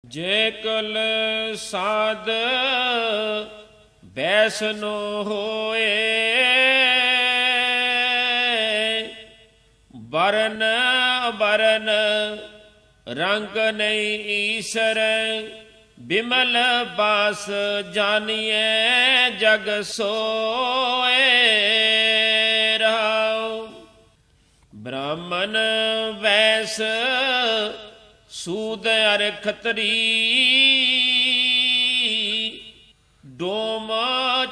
ਜੇ ਕੁਲ ਸਾਧ ਬੈਸਨੋ ਹੋਏ, ਬਰਨ ਬਰਨ ਰੰਗ ਨਹੀਂ ਈਸਰ, ਬਿਮਲ ਬਾਸ ਜਾਨੀਐ ਜਗ ਸੋਏ। ਰਹਾਉ ਬ੍ਰਾਹਮਣ ਵੈਸ ਸੂਦ ਅਰ ਖਤਰੀ, ਡੋਮ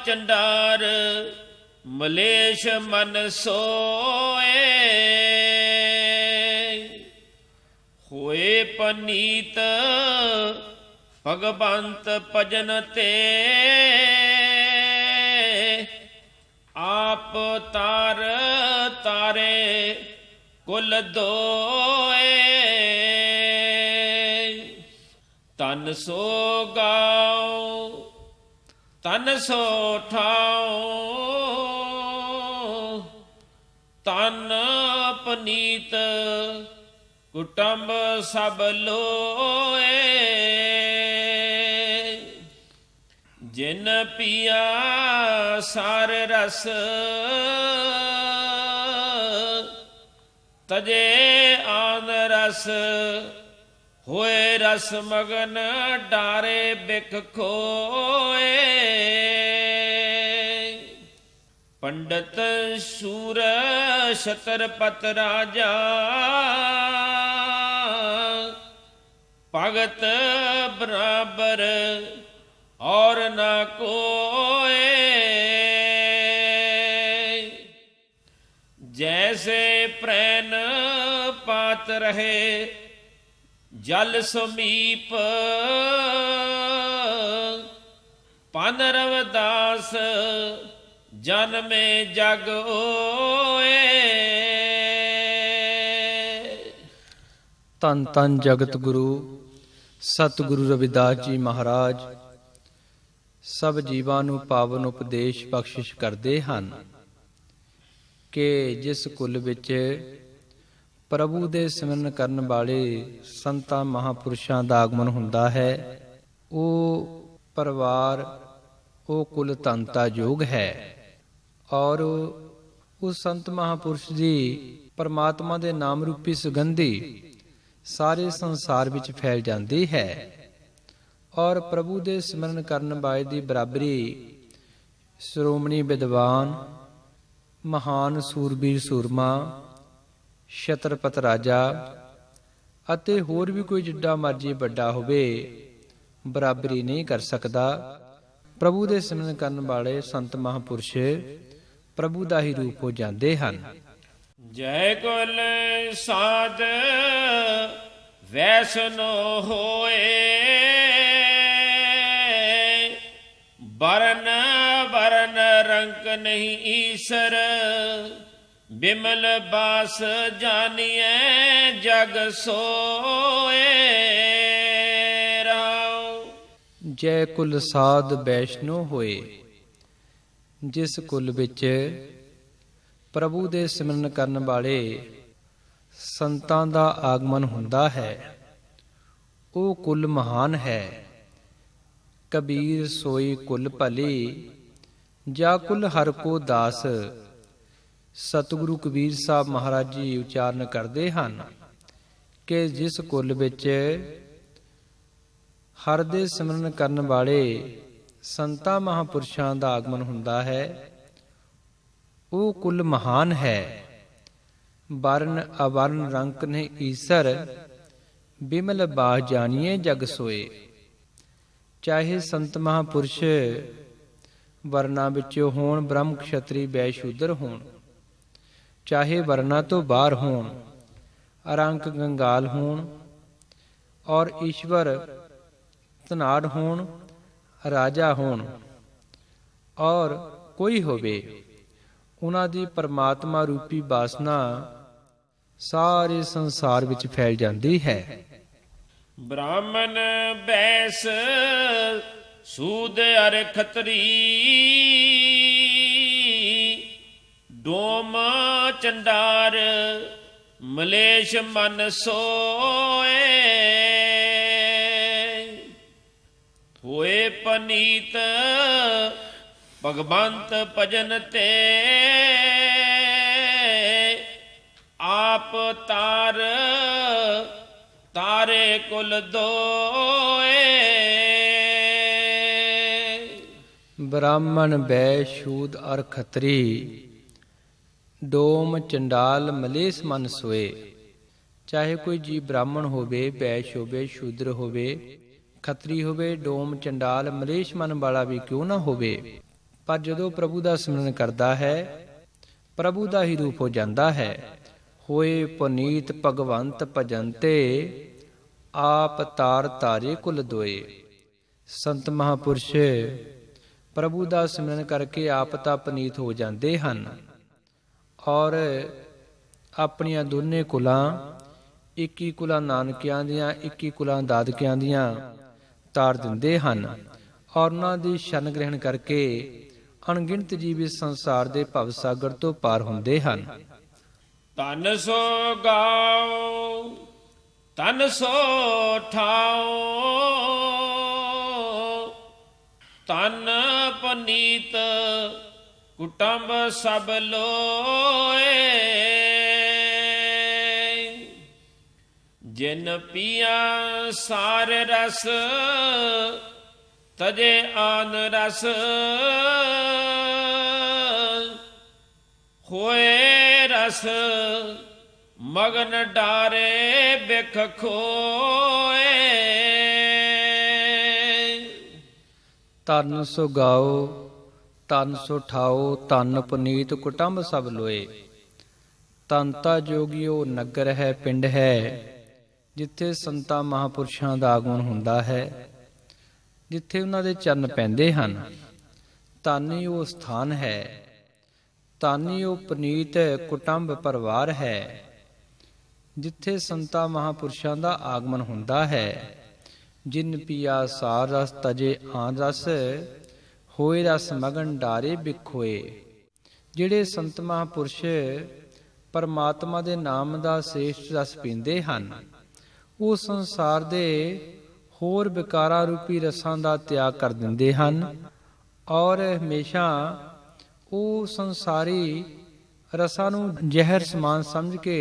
ਚੰਡਾਰ ਮਲੇਸ਼ ਮਨ ਸੋਏ। ਹੋਏ ਪਨੀਤ ਭਗਵੰਤ ਭਜਨ ਤੇ, ਆਪ ਤਾਰ ਤਾਰੇ ਕੁਲ ਦੋਏ। ਤਨ ਸੋ ਗਾਉ ਤਨ ਸੋ ਠਾਉ, ਤਨ ਪਨੀਤ ਕੁਟੰਬ ਸਭ ਲੋਏ। ਜਿਨ ਪੀਆ ਸਾਰ ਰਸ, ਤਜੇ ਆਨ ਰਸ। ਹੋਏ ਰਸ ਮਗਨ ਡਾਰੇ ਬਿਖ ਖੋਏ। ਪੰਡਤ ਸੂਰ ਛਤਰਪਤ ਰਾਜਾ, ਭਗਤ ਬਰਾਬਰ ਔਰ ਨਾ ਕੋਏ। ਜੈਸੇ ਪ੍ਰੈਨ ਪਾਤ ਰਹੇ ਜਲ ਸਮੀਪ, ਪਨ ਰਵਦਾਸ ਜਨਮੇ ਜਗ ਓਏ। ਧੰਨ ਧੰਨ ਜਗਤ ਗੁਰੂ ਸਤਿਗੁਰੂ ਰਵਿਦਾਸ ਜੀ ਮਹਾਰਾਜ ਸਭ ਜੀਵਾਂ ਨੂੰ ਪਾਵਨ ਉਪਦੇਸ਼ ਬਖਸ਼ਿਸ਼ ਕਰਦੇ ਹਨ ਕਿ ਜਿਸ ਕੁਲ ਵਿੱਚ ਪ੍ਰਭੂ ਦੇ ਸਿਮਰਨ ਕਰਨ ਵਾਲੇ ਸੰਤਾਂ ਮਹਾਂਪੁਰਸ਼ਾਂ ਦਾ ਆਗਮਨ ਹੁੰਦਾ ਹੈ, ਉਹ ਪਰਿਵਾਰ, ਉਹ ਕੁਲ ਧਨਤਾ ਯੋਗ ਹੈ। ਔਰ ਉਸ ਸੰਤ ਮਹਾਂਪੁਰਸ਼ ਦੀ ਪਰਮਾਤਮਾ ਦੇ ਨਾਮ ਰੂਪੀ ਸੁਗੰਧੀ ਸਾਰੇ ਸੰਸਾਰ ਵਿੱਚ ਫੈਲ ਜਾਂਦੀ ਹੈ। ਔਰ ਪ੍ਰਭੂ ਦੇ ਸਿਮਰਨ ਕਰਨ ਵਾਲੇ ਦੀ ਬਰਾਬਰੀ ਸ਼੍ਰੋਮਣੀ ਵਿਦਵਾਨ, ਮਹਾਨ ਸੂਰਬੀਰ ਸੂਰਮਾ, ਛਤਰਪਤ ਰਾਜਾ ਅਤੇ ਹੋਰ ਵੀ ਕੋਈ ਜਿੱਡਾ ਮਰਜੀ ਵੱਡਾ ਹੋਵੇ ਬਰਾਬਰੀ ਨਹੀਂ ਕਰ ਸਕਦਾ। ਪ੍ਰਭੂ ਦੇ ਸਿਮਰਨ ਕਰਨ ਵਾਲੇ ਸੰਤ ਮਹਾਂਪੁਰਸ਼ ਪ੍ਰਭੂ ਦਾ ਹੀ ਰੂਪ ਹੋ ਜਾਂਦੇ ਹਨ। ਜੈ ਕੁਲ ਸਾਧ ਵੈਸਨੋ ਹੋਏ, ਬਰਨ ਬਰਨ ਰੰਗ ਨਹੀਂ ਈਸਰ, ਬਿਮਲ ਬਾਸ ਜਾਨੀਐ ਜਗ ਸੋਏ। ਰਾਉ ਜੈ ਕੁਲ ਸਾਧ ਵੈਸ਼ਨੋ ਹੋਏ, ਜਿਸ ਕੁਲ ਵਿੱਚ ਪ੍ਰਭੂ ਦੇ ਸਿਮਰਨ ਕਰਨ ਵਾਲੇ ਸੰਤਾਂ ਦਾ ਆਗਮਨ ਹੁੰਦਾ ਹੈ, ਉਹ ਕੁਲ ਮਹਾਨ ਹੈ। ਕਬੀਰ ਸੋਈ ਕੁਲ ਭਲੀ, ਜਾ ਕੁਲ ਹਰ ਕੋ ਦਾਸ। ਸਤਿਗੁਰੂ ਕਬੀਰ ਸਾਹਿਬ ਮਹਾਰਾਜ ਜੀ ਉਚਾਰਨ ਕਰਦੇ ਹਨ ਕਿ ਜਿਸ ਕੁਲ ਵਿੱਚ ਹਰ ਦੇ ਸਿਮਰਨ ਕਰਨ ਵਾਲੇ ਸੰਤਾਂ ਮਹਾਂਪੁਰਸ਼ਾਂ ਦਾ ਆਗਮਨ ਹੁੰਦਾ ਹੈ, ਉਹ ਕੁਲ ਮਹਾਨ ਹੈ। ਵਰਨ ਅਵਰਨ ਰੰਕ ਨੇ ਈਸਰ, ਬਿਮਲ ਬਾਹ ਜਾਨੀਏ ਜਗ ਸੋਏ। ਚਾਹੇ ਸੰਤ ਮਹਾਂਪੁਰਸ਼ ਵਰਨਾ ਵਿੱਚੋਂ ਹੋਣ, ਬ੍ਰਹਮ ਕਸ਼ਤਰੀ ਵੈਸ਼ ਸ਼ੂਦਰ ਹੋਣ, ਚਾਹੇ ਵਰਨਾ ਤੋਂ ਬਾਹਰ ਹੋਣ, ਅਰੰਕ ਗੰਗਾਲ ਹੋਣ, ਔਰ ਈਸ਼ਵਰ ਧਨਾੜ ਹੋਣ, ਰਾਜਾ ਹੋਣ, ਔਰ ਕੋਈ ਹੋਵੇ, ਉਹਨਾਂ ਦੀ ਪਰਮਾਤਮਾ ਰੂਪੀ ਵਾਸਨਾ ਸਾਰੇ ਸੰਸਾਰ ਵਿੱਚ ਫੈਲ ਜਾਂਦੀ ਹੈ। ਬ੍ਰਾਹਮਣ ਬੈਸ ਸੂਦ ਅਰ ਖਤਰੀ, ਡੋਮ ਚੰਡਾਰ ਮਲੇਸ਼ ਮਨ ਸੋਏ। ਪਨੀਤ ਭਗਵੰਤ ਭਜਨ ਤੇ ਆਪ ਤਾਰ ਤਾਰੇ ਕੁਲ ਦੋਏ। ਬ੍ਰਾਹਮਣ ਬੈ ਸ਼ੂਦ ਅਰ ਖੱਤਰੀ ਡੋਮ ਚੰਡਾਲ ਮਲੇਸ ਮਨ ਸੋਏ। ਚਾਹੇ ਕੋਈ ਜੀ ਬ੍ਰਾਹਮਣ ਹੋਵੇ, ਬੈਸ਼ ਹੋਵੇ, ਸ਼ੂਦਰ ਹੋਵੇ, ਖੱਤਰੀ ਹੋਵੇ, ਡੋਮ ਚੰਡਾਲ ਮਲੇਸ਼ ਮਨ ਵਾਲਾ ਵੀ ਕਿਉਂ ਨਾ ਹੋਵੇ, ਪਰ ਜਦੋਂ ਪ੍ਰਭੂ ਦਾ ਸਿਮਰਨ ਕਰਦਾ ਹੈ ਪ੍ਰਭੂ ਦਾ ਹੀ ਰੂਪ ਹੋ ਜਾਂਦਾ ਹੈ। ਹੋਏ ਪੁਨੀਤ ਭਗਵੰਤ ਭਜੰਤੇ ਆਪ ਤਾਰ ਤਾਰੇ ਕੁਲ ਦੋਏ। ਸੰਤ ਮਹਾਪੁਰਸ਼ ਪ੍ਰਭੂ ਦਾ ਸਿਮਰਨ ਕਰਕੇ ਆਪ ਤਾਂ ਪੁਨੀਤ ਹੋ ਜਾਂਦੇ ਹਨ ਔਰ ਆਪਣੀਆਂ ਦੋਨੇ ਕੁਲਾਂ, 21 ਕੁਲਾਂ ਨਾਨਕਿਆਂ ਦੀਆਂ, 21 ਕੁਲਾਂ ਦਾਦਕਿਆਂ ਦੀਆਂ ਤਾਰ ਦਿੰਦੇ ਹਨ ਔਰ ਉਹਨਾਂ ਦੀ ਸ਼ਰਨ ਗ੍ਰਹਿਣ ਕਰਕੇ ਅਣਗਿਣਤ ਜੀਵ ਇਸ ਸੰਸਾਰ ਦੇ ਭਵ ਸਾਗਰ ਤੋਂ ਪਾਰ ਹੁੰਦੇ ਹਨ। ਤਨ ਸੋ ਗਾਓ ਤਨ ਸੋ ਠਾਓ ਤਨ ਪਨੀਤ ਕੁਟੰਬ ਸਭ ਲੋਏ। ਜਿਨ ਪੀਆ ਸਾਰ ਰਸ ਤਜੇ ਆਨ ਰਸ ਹੋਏ ਰਸ ਮਗਨ ਡਾਰੇ ਬਿਖ ਖੋਏ। ਤਨ ਸੋ ਗਾਓ ਤਨ ਸੋ ਠਾਓ ਤਨ ਪੁਨੀਤ ਕੁਟੰਬ ਸਭ ਲੋਏ। ਤਨਤਾ ਜੋਗੀਓ ਨਗਰ ਹੈ, ਪਿੰਡ ਹੈ, ਜਿੱਥੇ ਸੰਤਾਂ ਮਹਾਂਪੁਰਸ਼ਾਂ ਦਾ ਆਗਮਨ ਹੁੰਦਾ ਹੈ, ਜਿੱਥੇ ਉਹਨਾਂ ਦੇ ਚਰਨ ਪੈਂਦੇ ਹਨ। ਧਨ ਹੀ ਉਹ ਸਥਾਨ ਹੈ, ਧਨ ਹੀ ਉਹ ਪੁਨੀਤ ਕੁਟੰਬ ਪਰਿਵਾਰ ਹੈ, ਜਿੱਥੇ ਸੰਤਾਂ ਮਹਾਂਪੁਰਸ਼ਾਂ ਦਾ ਆਗਮਨ ਹੁੰਦਾ ਹੈ। ਜਿਨ ਪੀਆ ਸਾਰ ਰਸ ਤਜੇ ਆਨ ਰਸ ਹੋਏ ਰਸ ਮਗਨ ਡਾਰੇ ਬਿਖੋਏ। ਜਿਹੜੇ ਸੰਤ ਮਹਾਂਪੁਰਸ਼ ਪਰਮਾਤਮਾ ਦੇ ਨਾਮ ਦਾ ਸ੍ਰੇਸ਼ਟ ਰਸ ਪੀਂਦੇ ਹਨ, ਉਹ ਸੰਸਾਰ ਦੇ ਹੋਰ ਵਿਕਾਰਾਂ ਰੂਪੀ ਰਸਾਂ ਦਾ ਤਿਆਗ ਕਰ ਦਿੰਦੇ ਹਨ ਔਰ ਹਮੇਸ਼ਾ ਉਹ ਸੰਸਾਰੀ ਰਸਾਂ ਨੂੰ ਜ਼ਹਿਰ ਸਮਾਨ ਸਮਝ ਕੇ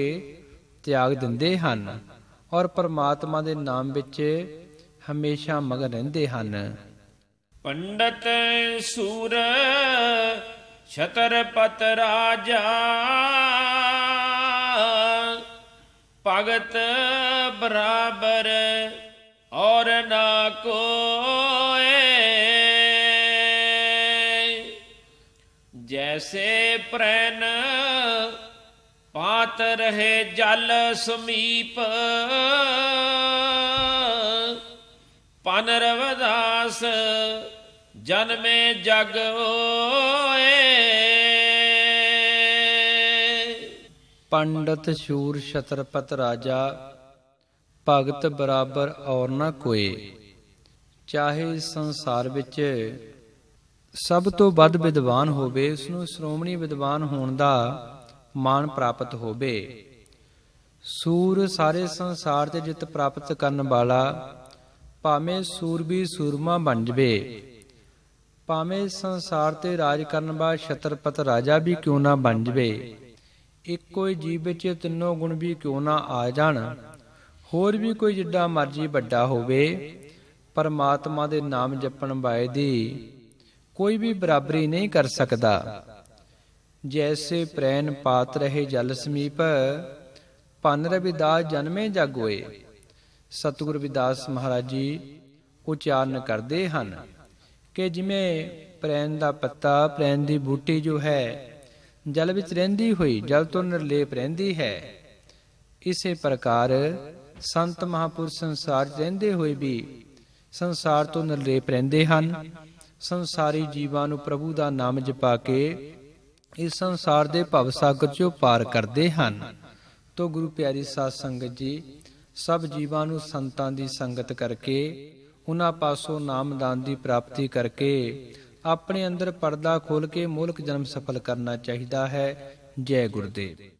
ਤਿਆਗ ਦਿੰਦੇ ਹਨ ਔਰ ਪਰਮਾਤਮਾ ਦੇ ਨਾਮ ਵਿੱਚ ਹਮੇਸ਼ਾ ਮਗਨ ਰਹਿੰਦੇ ਹਨ। ਪੰਡਤ ਸੂਰ ਛਤਰਪਤ ਰਾਜਾ ਭਗਤ ਬਰਾਬਰ ਔਰ ਨਾ ਕੋਏ। ਜੈਸੇ ਪ੍ਰੈਨ ਪਾਤ ਰਹੇ ਜਲ ਸਮੀਪ ਪਨ ਰਵਿਦਾਸ ਜਨਮੇ ਜਗ ਹੋਏ। ਪੰਡਤ ਸ਼ੂਰ ਛਤਰਪਤ ਰਾਜਾ ਭਗਤ ਬਰਾਬਰ ਔਰ ਨਾ ਕੋਏ। ਚਾਹੇ ਸੰਸਾਰ ਵਿੱਚ ਸਭ ਤੋਂ ਵੱਧ ਵਿਦਵਾਨ ਹੋਵੇ, ਉਸ ਨੂੰ ਸ਼੍ਰੋਮਣੀ ਵਿਦਵਾਨ ਹੋਣ ਦਾ ਮਾਣ ਪ੍ਰਾਪਤ ਹੋਵੇ। ਸੂਰ ਸਾਰੇ ਸੰਸਾਰ ਤੇ ਜਿੱਤ ਪ੍ਰਾਪਤ ਕਰਨ ਵਾਲਾ ਭਾਵੇਂ ਸੂਰਬੀਰ ਸੂਰਮਾ ਬਣ ਜਵੇ, ਭਾਵੇਂ ਸੰਸਾਰ ਤੇ ਰਾਜ ਕਰਨ ਵਾਲਾ ਛਤਰਪਤ ਰਾਜਾ ਵੀ ਕਿਉਂ ਨਾ ਬਣ ਜਵੇ, ਇੱਕੋ ਹੀ ਜੀਵ ਵਿੱਚ ਤਿੰਨੋਂ ਗੁਣ ਵੀ ਕਿਉਂ ਨਾ ਆ ਜਾਣ, ਹੋਰ ਵੀ ਕੋਈ ਜਿੱਡਾ ਮਰਜੀ ਵੱਡਾ ਹੋਵੇ, ਪਰਮਾਤਮਾ ਦੇ ਨਾਮ ਜਪਣ ਵਾਲੇ ਦੀ ਕੋਈ ਵੀ ਬਰਾਬਰੀ ਨਹੀਂ ਕਰ ਸਕਦਾ। ਜੈਸੇ ਪ੍ਰੈਨ ਪਾਤ ਰਹੇ ਜਲ ਸਮੀਪ ਭੰਨ ਰਵਿਦਾਸ ਜਨਮੇ ਜਗ ਹੋਏ। ਸਤਿਗੁਰ ਰਵਿਦਾਸ ਮਹਾਰਾਜ ਜੀ ਉਚਾਰਨ ਕਰਦੇ ਹਨ ਕਿ ਜਿਵੇਂ ਪ੍ਰੈਨ ਦਾ ਪੱਤਾ, ਪ੍ਰੈਨ ਦੀ ਬੂਟੀ ਜੋ ਹੈ ਜਲ ਵਿੱਚ ਰਹਿੰਦੀ ਹੋਈ ਜਲ ਤੋਂ ਨਿਰਲੇਪ ਰਹਿੰਦੀ ਹੈ, ਇਸੇ ਪ੍ਰਕਾਰ ਸੰਤ ਮਹਾਂਪੁਰਸ਼ ਸੰਸਾਰ 'ਚ ਰਹਿੰਦੇ ਹੋਏ ਵੀ ਸੰਸਾਰ ਤੋਂ ਨਿਰਲੇਪ ਰਹਿੰਦੇ ਹਨ। ਸੰਸਾਰੀ ਜੀਵਾਂ ਨੂੰ ਪ੍ਰਭੂ ਦਾ ਨਾਮ ਜਪਾ ਕੇ ਇਸ ਸੰਸਾਰ ਦੇ ਭਵ ਸਾਗਰ 'ਚੋਂ ਪਾਰ ਕਰਦੇ ਹਨ। ਤੋ ਗੁਰੂ ਪਿਆਰੀ ਸਾਧ ਸੰਗਤ ਜੀ, ਸਭ ਜੀਵਾਂ ਨੂੰ ਸੰਤਾਂ ਦੀ ਸੰਗਤ ਕਰਕੇ, ਉਹਨਾਂ ਪਾਸੋਂ ਨਾਮਦਾਨ ਦੀ ਪ੍ਰਾਪਤੀ ਕਰਕੇ ਆਪਣੇ ਅੰਦਰ ਪਰਦਾ ਖੋਲ ਕੇ ਮੂਲਕ ਜਨਮ ਸਫਲ ਕਰਨਾ ਚਾਹੀਦਾ ਹੈ। ਜੈ ਗੁਰਦੇਵ।